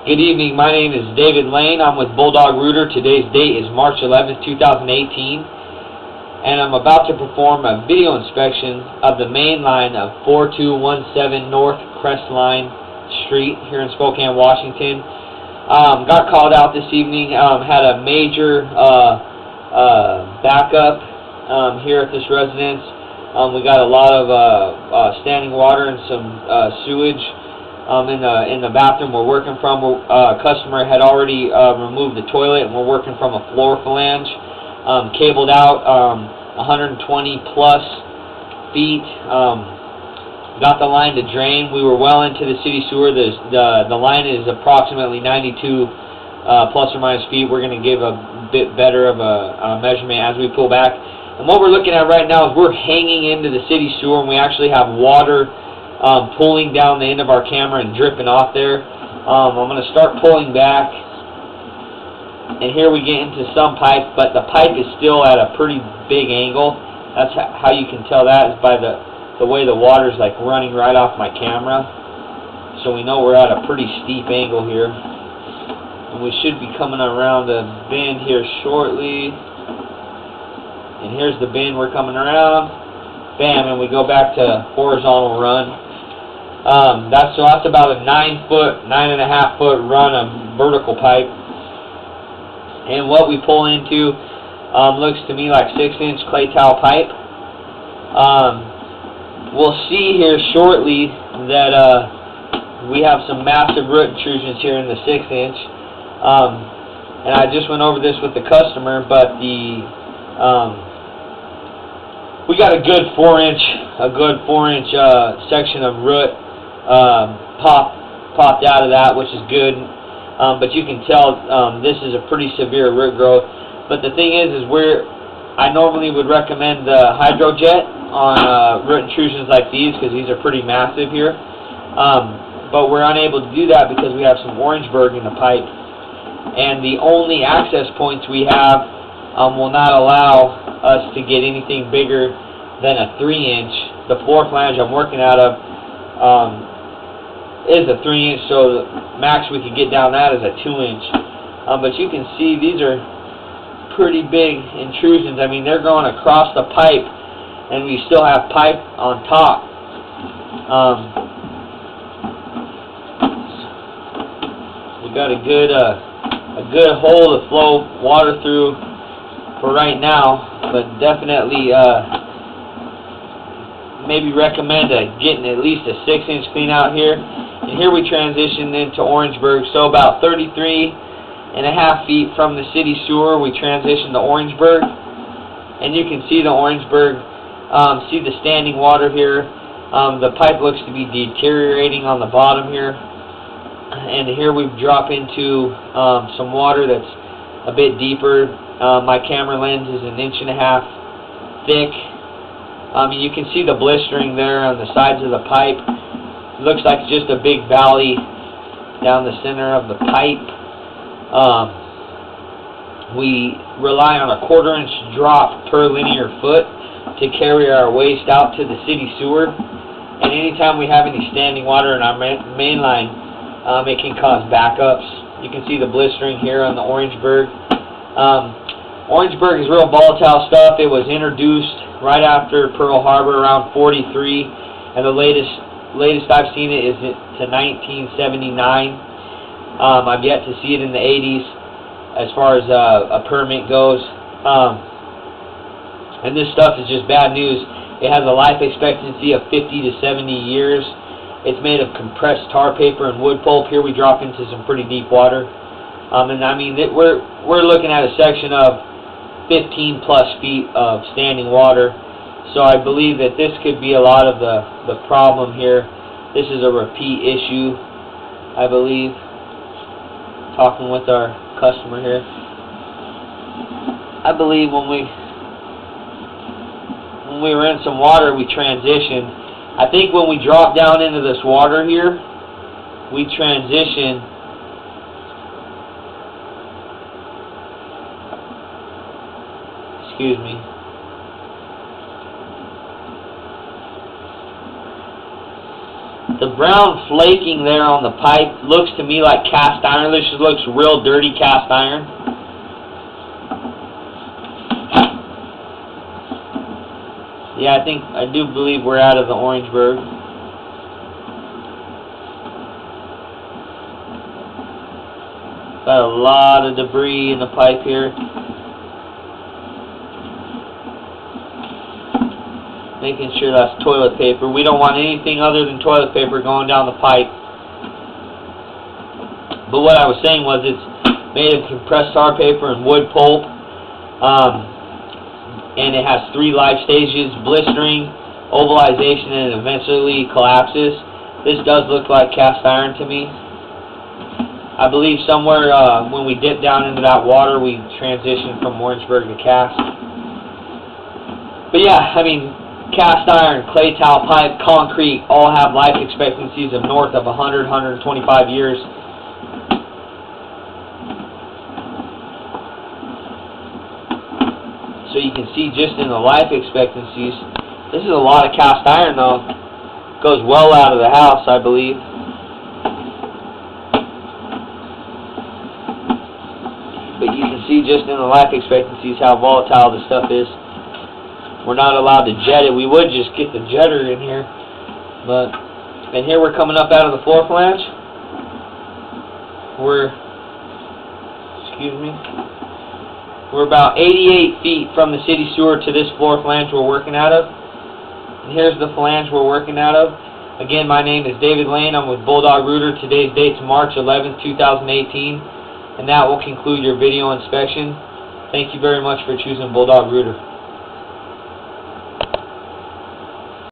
Good evening, my name is David Lane. I'm with Bulldog Rooter. Today's date is March 11th, 2018, and I'm about to perform a video inspection of the main line of 4217 North Crestline Street here in Spokane, Washington. Got called out this evening, had a major backup here at this residence. We got a lot of standing water and some sewage in the bathroom we're working from. Customer had already removed the toilet, and we're working from a floor flange, cabled out 120 plus feet. Got the line to drain. We were well into the city sewer. The line is approximately 92 plus or minus feet. We're going to give a bit better of a measurement as we pull back. And what we're looking at right now is we're hanging into the city sewer, and we actually have water pulling down the end of our camera and dripping off there. I'm going to start pulling back, and here we get into some pipe, but the pipe is still at a pretty big angle. That's how you can tell that, is by the way the water's like running right off my camera. So we know we're at a pretty steep angle here, and we should be coming around a bend here shortly. And here's the bend we're coming around. Bam, and we go back to horizontal run. That's about a 9.5 foot run of vertical pipe. And what we pull into looks to me like 6-inch clay towel pipe. We'll see here shortly that we have some massive root intrusions here in the 6-inch. And I just went over this with the customer, but we got a good 4-inch section of root popped out of that, which is good. But you can tell this is a pretty severe root growth. But the thing is I normally would recommend the hydrojet on root intrusions like these, because these are pretty massive here. But we're unable to do that because we have some Orangeburg in the pipe, and the only access points we have will not allow us to get anything bigger than a 3-inch. The floor flange I'm working out of is a 3-inch, so the max we could get down that is a 2-inch. But you can see these are pretty big intrusions. I mean, they're going across the pipe, and we still have pipe on top. We got a good hole to flow water through for right now, but definitely maybe recommend getting at least a 6-inch clean out here. And here we transition into Orangeburg, so about 33.5 feet from the city sewer we transition to Orangeburg, and you can see the Orangeburg, see the standing water here. The pipe looks to be deteriorating on the bottom here, and here we drop into some water that's a bit deeper. My camera lens is 1.5 inches thick. You can see the blistering there on the sides of the pipe. It looks like just a big valley down the center of the pipe. We rely on a 1/4-inch drop per linear foot to carry our waste out to the city sewer. And anytime we have any standing water in our main line, it can cause backups. You can see the blistering here on the Orangeburg. Orangeburg is real volatile stuff. It was introduced right after Pearl Harbor, around 43, and the latest I've seen it is to 1979. I've yet to see it in the 80s as far as a permit goes. And this stuff is just bad news. It has a life expectancy of 50 to 70 years. It's made of compressed tar paper and wood pulp. Here we drop into some pretty deep water. And I mean, we're looking at a section of 15 plus feet of standing water. So I believe that this could be a lot of the problem here. This is a repeat issue, I believe. Talking with our customer here, I believe when we were in some water, we transitioned. I think when we drop down into this water here, we transition. Excuse me. The brown flaking there on the pipe looks to me like cast iron. This just looks real dirty cast iron. Yeah, I do believe we're out of the Orangeburg. Got a lot of debris in the pipe here. Making sure that's toilet paper. We don't want anything other than toilet paper going down the pipe. But what I was saying was it's made of compressed tar paper and wood pulp. And it has 3 life stages: blistering, ovalization, and eventually collapses. This does look like cast iron to me. I believe somewhere when we dip down into that water, we transition from Orangeburg to cast. But yeah, I mean, cast iron, clay tile pipe, concrete all have life expectancies of north of 100, 125 years. So you can see just in the life expectancies, this is a lot of cast iron though. Goes well out of the house, I believe. But you can see just in the life expectancies how volatile this stuff is. We're not allowed to jet it. We would just get the jetter in here. And here we're coming up out of the floor flange. We're about 88 feet from the city sewer to this floor flange we're working out of. And here's the flange we're working out of. Again, my name is David Lane. I'm with Bulldog Rooter. Today's date's March 11th, 2018. And that will conclude your video inspection. Thank you very much for choosing Bulldog Rooter.